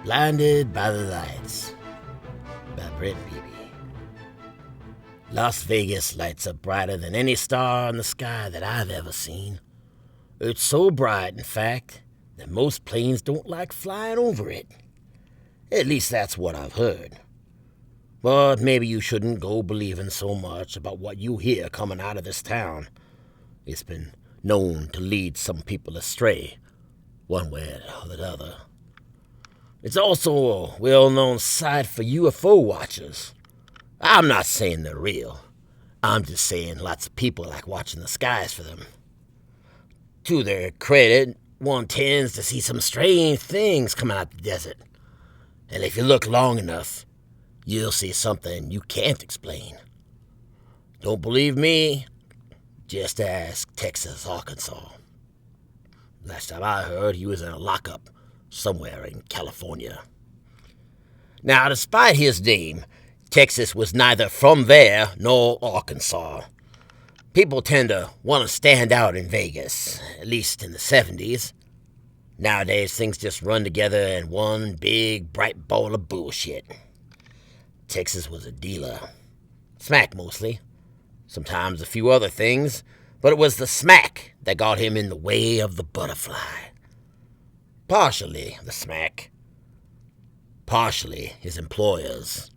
Blinded by the Lights by Brent Beebe. Las Vegas lights up brighter than any star in the sky that I've ever seen. It's so bright, in fact, that most planes don't like flying over it. At least that's what I've heard. But maybe you shouldn't go believing so much about what you hear coming out of this town. It's been known to lead some people astray, one way or the other. It's also a well-known sight for UFO watchers. I'm not saying they're real. I'm just saying lots of people like watching the skies for them. To their credit, one tends to see some strange things coming out of the desert. And if you look long enough, you'll see something you can't explain. Don't believe me? Just ask Texas, Arkansas. Last time I heard, he was in a lockup somewhere in California. Now, despite his name, Texas was neither from there nor Arkansas. People tend to want to stand out in Vegas, at least in the 70s. Nowadays, things just run together in one big, bright ball of bullshit. Texas was a dealer. Smack, mostly. Sometimes a few other things, but it was the smack that got him in the way of the butterfly. Partially the smack. Partially his employers.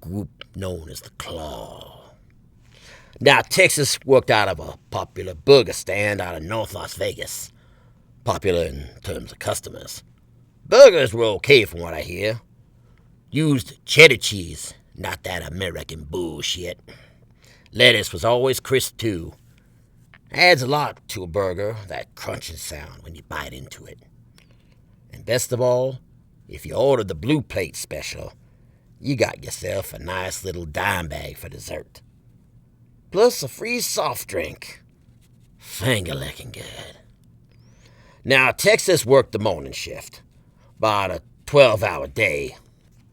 Group known as the Claw. Now, Texas worked out of a popular burger stand out of North Las Vegas. Popular in terms of customers. Burgers were okay from what I hear. Used cheddar cheese, not that American bullshit. Lettuce was always crisp, too. Adds a lot to a burger, that crunching sound when you bite into it. And best of all, if you ordered the blue plate special, you got yourself a nice little dime bag for dessert. Plus a free soft drink. Finger-licking good. Now, Texas worked the morning shift. About a 12-hour day.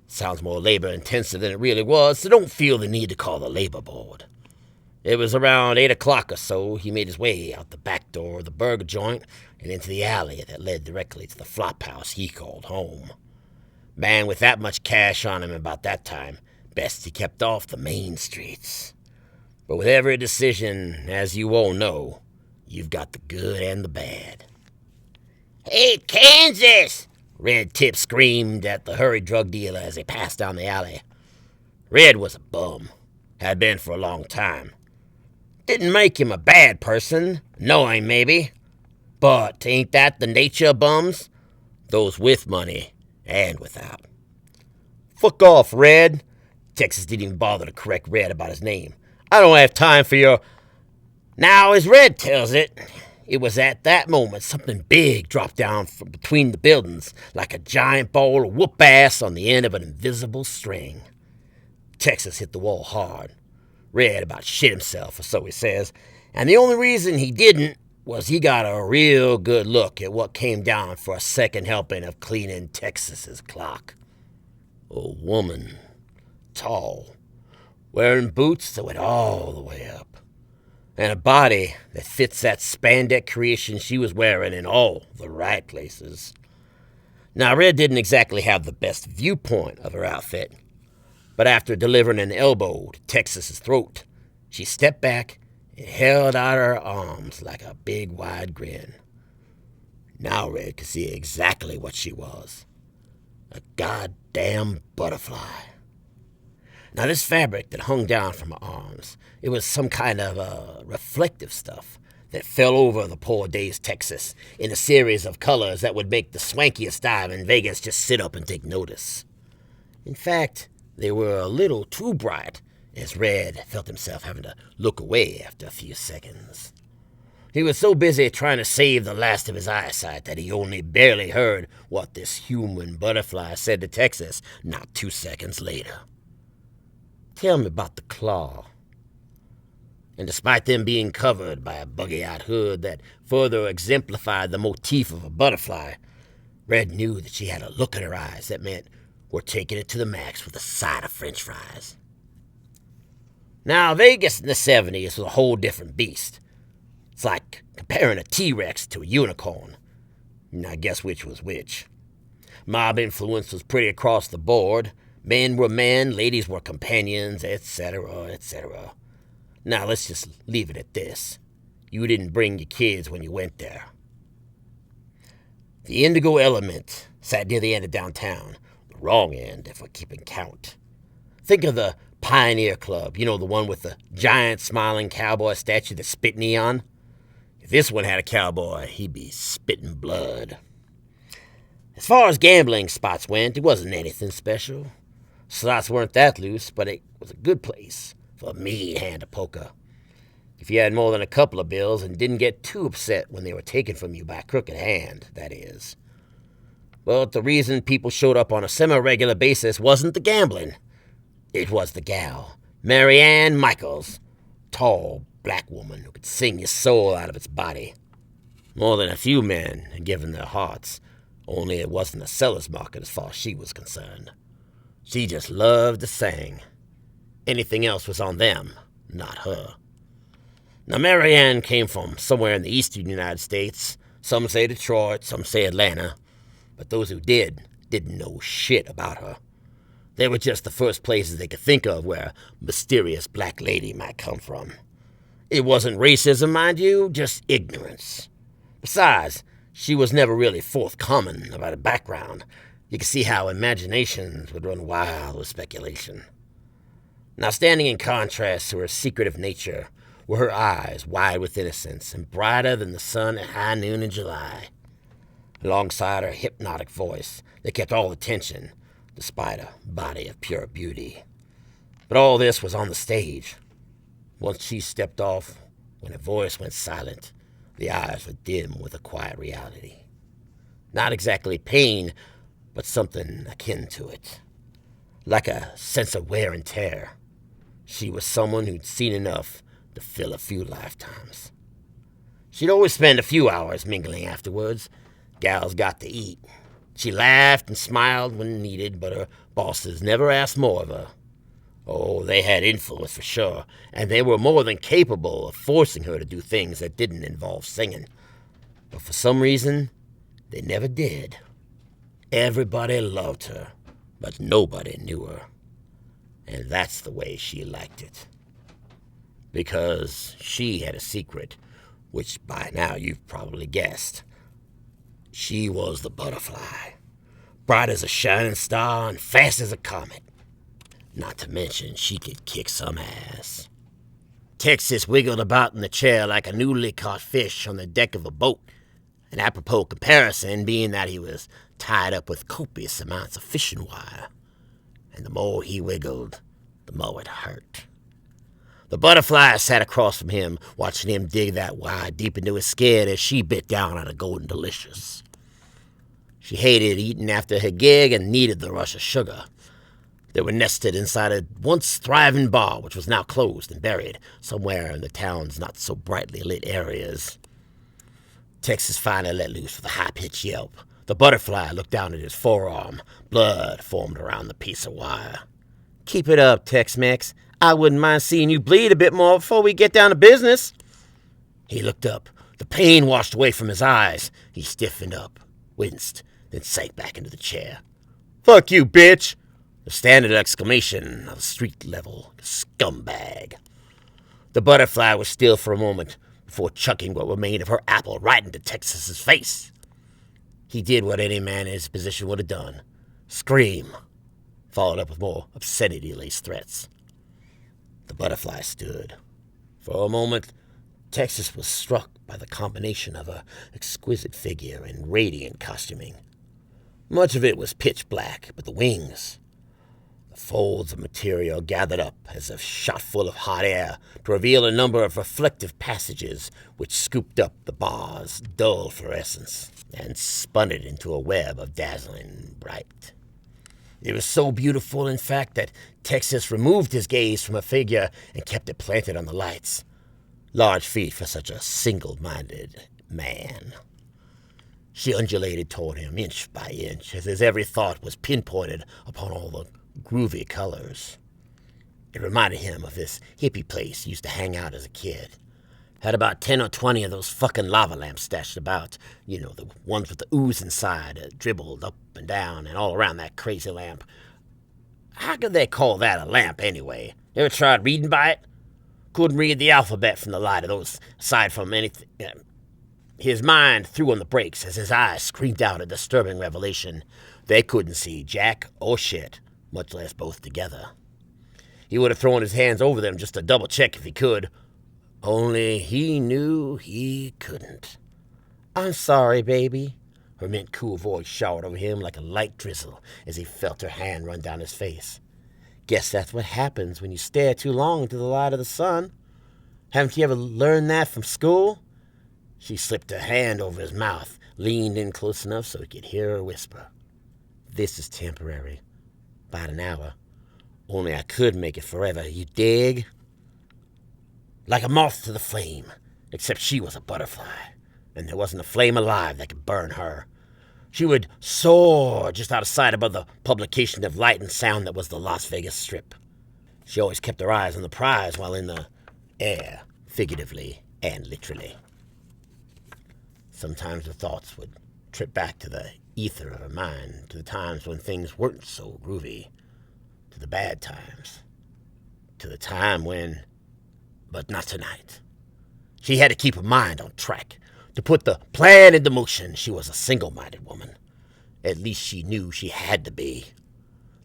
Sounds more labor-intensive than it really was, so don't feel the need to call the labor board. It was around 8 o'clock or so he made his way out the back door of the burger joint and into the alley that led directly to the flop house he called home. Man with that much cash on him about that time, best he kept off the main streets. But with every decision, as you all know, you've got the good and the bad. "Hey, Kansas!" Red Tip screamed at the hurried drug dealer as they passed down the alley. Red was a bum. Had been for a long time. Didn't make him a bad person, knowing maybe. But ain't that the nature of bums? Those with money and without. "Fuck off, Red." Texas didn't even bother to correct Red about his name. "I don't have time for your..." Now, as Red tells it, it was at that moment something big dropped down from between the buildings like a giant ball of whoop ass on the end of an invisible string. Texas hit the wall hard. Red about shit himself, or so he says, and the only reason he didn't was he got a real good look at what came down for a second helping of cleaning Texas's clock. A woman, tall, wearing boots that went all the way up, and a body that fits that spandex creation she was wearing in all the right places. Now, Red didn't exactly have the best viewpoint of her outfit, but after delivering an elbow to Texas's throat, she stepped back and held out her arms like a big wide grin. Now Red could see exactly what she was. A goddamn butterfly. Now this fabric that hung down from her arms, it was some kind of reflective stuff that fell over the poor dazed Texas in a series of colors that would make the swankiest dive in Vegas just sit up and take notice. In fact, they were a little too bright, as Red felt himself having to look away after a few seconds. He was so busy trying to save the last of his eyesight that he only barely heard what this human butterfly said to Texas not 2 seconds later. "Tell me about the Claw." And despite them being covered by a buggy-out hood that further exemplified the motif of a butterfly, Red knew that she had a look in her eyes that meant we're taking it to the max with a side of French fries. Now, Vegas in the 70s was a whole different beast. It's like comparing a T-Rex to a unicorn. And I guess which was which. Mob influence was pretty across the board. Men were men, ladies were companions, etc., etc. Now let's just leave it at this. You didn't bring your kids when you went there. The Indigo Element sat near the end of downtown. The wrong end, if we're keeping count. Think of the Pioneer Club, the one with the giant smiling cowboy statue that spit neon. If this one had a cowboy, he'd be spitting blood. As far as gambling spots went, it wasn't anything special. Slots weren't that loose, but it was a good place for a mean hand of poker. If you had more than a couple of bills and didn't get too upset when they were taken from you by a crooked hand, that is. But the reason people showed up on a semi-regular basis wasn't the gambling. It was the gal, Mary Ann Michaels, tall, black woman who could sing your soul out of its body. More than a few men had given their hearts, only it wasn't a seller's market as far as she was concerned. She just loved to sing. Anything else was on them, not her. Now, Mary Ann came from somewhere in the eastern United States. Some say Detroit, some say Atlanta. But those who didn't know shit about her. They were just the first places they could think of where a mysterious black lady might come from. It wasn't racism, mind you, just ignorance. Besides, she was never really forthcoming about her background. You could see how imaginations would run wild with speculation. Now, standing in contrast to her secretive nature were her eyes, wide with innocence and brighter than the sun at high noon in July. Alongside her hypnotic voice that kept all attention, despite a body of pure beauty. But all this was on the stage. Once she stepped off, when her voice went silent, the eyes were dim with a quiet reality. Not exactly pain, but something akin to it. Like a sense of wear and tear. She was someone who'd seen enough to fill a few lifetimes. She'd always spend a few hours mingling afterwards. Gals got to eat. She laughed and smiled when needed, but her bosses never asked more of her. Oh, they had influence for sure, and they were more than capable of forcing her to do things that didn't involve singing. But for some reason, they never did. Everybody loved her, but nobody knew her. And that's the way she liked it. Because she had a secret, which by now you've probably guessed. She was the butterfly, bright as a shining star and fast as a comet. Not to mention, she could kick some ass. Texas wiggled about in the chair like a newly caught fish on the deck of a boat, an apropos comparison being that he was tied up with copious amounts of fishing wire. And the more he wiggled, the more it hurt. The butterfly sat across from him, watching him dig that wire deep into his skin as she bit down on a golden delicious. She hated eating after her gig and needed the rush of sugar. They were nested inside a once thriving bar, which was now closed and buried somewhere in the town's not-so-brightly lit areas. Texas finally let loose with a high-pitched yelp. The butterfly looked down at his forearm. Blood formed around the piece of wire. "Keep it up, Tex-Mex. I wouldn't mind seeing you bleed a bit more before we get down to business." He looked up. The pain washed away from his eyes. He stiffened up, winced, then sank back into the chair. "Fuck you, bitch!" The standard exclamation of a street-level scumbag. The butterfly was still for a moment before chucking what remained of her apple right into Texas's face. He did what any man in his position would have done. Scream, followed up with more obscenity-laced threats. The butterfly stood. For a moment, Texas was struck by the combination of her exquisite figure and radiant costuming. Much of it was pitch black, but the wings, the folds of material gathered up as if shot full of hot air to reveal a number of reflective passages which scooped up the bar's dull fluorescence and spun it into a web of dazzling bright. It was so beautiful, in fact, that Texas removed his gaze from her figure and kept it planted on the lights. Large feat for such a single-minded man. She undulated toward him inch by inch, as his every thought was pinpointed upon all the groovy colors. It reminded him of this hippie place he used to hang out as a kid. Had about 10 or 20 of those fucking lava lamps stashed about. You know, the ones with the ooze inside that dribbled up and down and all around that crazy lamp. How could they call that a lamp, anyway? Ever tried reading by it? Couldn't read the alphabet from the light of those, aside from anything. His mind threw on the brakes as his eyes screamed out a disturbing revelation. They couldn't see jack or shit, much less both together. He would have thrown his hands over them just to double check if he could. Only he knew he couldn't. "I'm sorry, baby," her mint cool voice showered over him like a light drizzle as he felt her hand run down his face. "Guess that's what happens when you stare too long into the light of the sun. Haven't you ever learned that from school?" She slipped her hand over his mouth, leaned in close enough so he could hear her whisper. "This is temporary. About an hour. Only I could make it forever, you dig?" Like a moth to the flame, except she was a butterfly, and there wasn't a flame alive that could burn her. She would soar just out of sight above the publication of light and sound that was the Las Vegas Strip. She always kept her eyes on the prize while in the air, figuratively and literally. Sometimes her thoughts would trip back to the ether of her mind, to the times when things weren't so groovy, to the bad times, to the time when... But not tonight. She had to keep her mind on track. To put the plan into motion, she was a single-minded woman. At least she knew she had to be.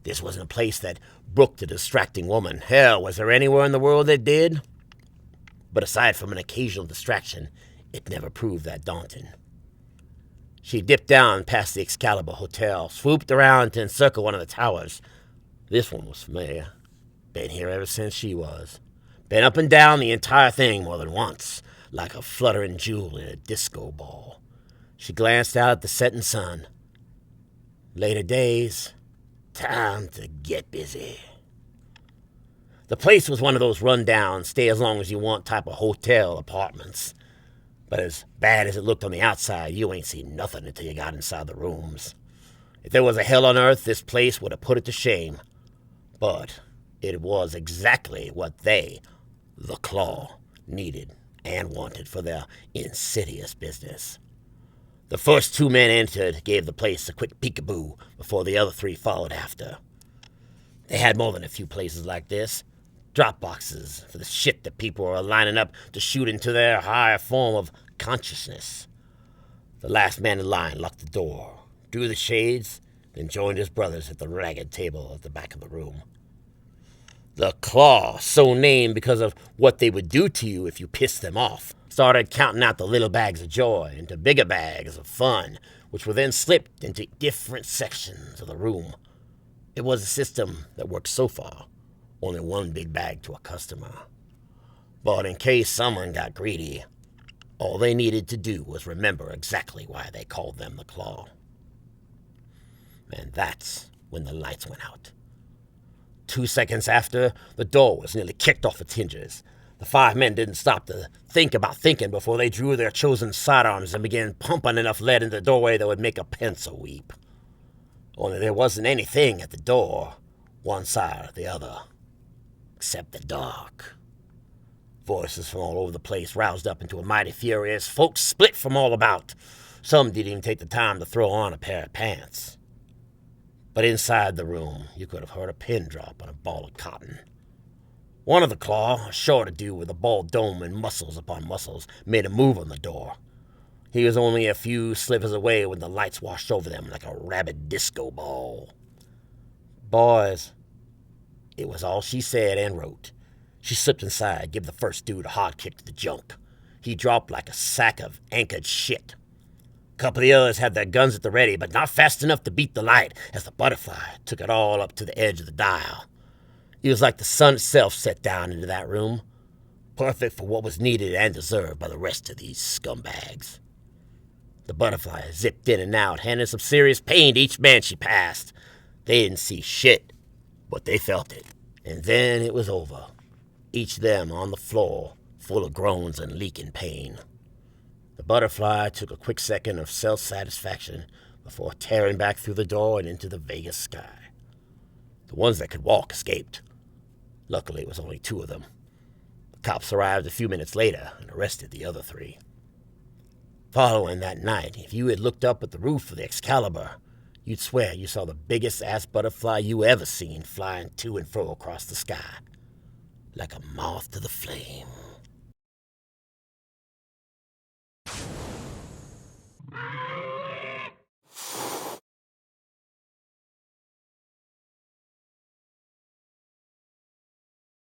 This wasn't a place that brooked a distracting woman. Hell, was there anywhere in the world that did? But aside from an occasional distraction, it never proved that daunting. She dipped down past the Excalibur Hotel, swooped around to encircle one of the towers. This one was familiar. Been here ever since she was. Been up and down the entire thing more than once, like a fluttering jewel in a disco ball. She glanced out at the setting sun. Later days, time to get busy. The place was one of those run-down, stay-as-long-as-you-want type of hotel apartments. But as bad as it looked on the outside, you ain't seen nothing until you got inside the rooms. If there was a hell on earth, this place would have put it to shame. But it was exactly what they, the Claw, needed and wanted for their insidious business. The first two men entered, gave the place a quick peekaboo before the other three followed after. They had more than a few places like this. Drop boxes for the shit that people were lining up to shoot into their higher form of consciousness. The last man in line locked the door, drew the shades, then joined his brothers at the ragged table at the back of the room. The Claw, so named because of what they would do to you if you pissed them off, started counting out the little bags of joy into bigger bags of fun, which were then slipped into different sections of the room. It was a system that worked so far, only one big bag to a customer. But in case someone got greedy, all they needed to do was remember exactly why they called them the Claw. And that's when the lights went out. 2 seconds after, the door was nearly kicked off its hinges. The 5 men didn't stop to think about thinking before they drew their chosen sidearms and began pumping enough lead into the doorway that would make a pencil weep. Only there wasn't anything at the door, one side or the other, except the dark. Voices from all over the place roused up into a mighty fury as folks split from all about. Some didn't even take the time to throw on a pair of pants. But inside the room, you could have heard a pin drop on a ball of cotton. One of the Claw, a shorter dude with a bald dome and muscles upon muscles, made a move on the door. He was only a few slivers away when the lights washed over them like a rabid disco ball. "Boys," it was all she said and wrote. She slipped inside, gave the first dude a hard kick to the junk. He dropped like a sack of anchored shit. A couple of the others had their guns at the ready, but not fast enough to beat the light as the butterfly took it all up to the edge of the dial. It was like the sun itself set down into that room, perfect for what was needed and deserved by the rest of these scumbags. The butterfly zipped in and out, handing some serious pain to each man she passed. They didn't see shit, but they felt it. And then it was over. Each of them on the floor, full of groans and leaking pain. The butterfly took a quick second of self-satisfaction before tearing back through the door and into the Vegas sky. The ones that could walk escaped. Luckily, it was only 2 of them. Cops arrived a few minutes later and arrested the other 3. Following that night, if you had looked up at the roof of the Excalibur, you'd swear you saw the biggest ass butterfly you ever seen flying to and fro across the sky, like a moth to the flame.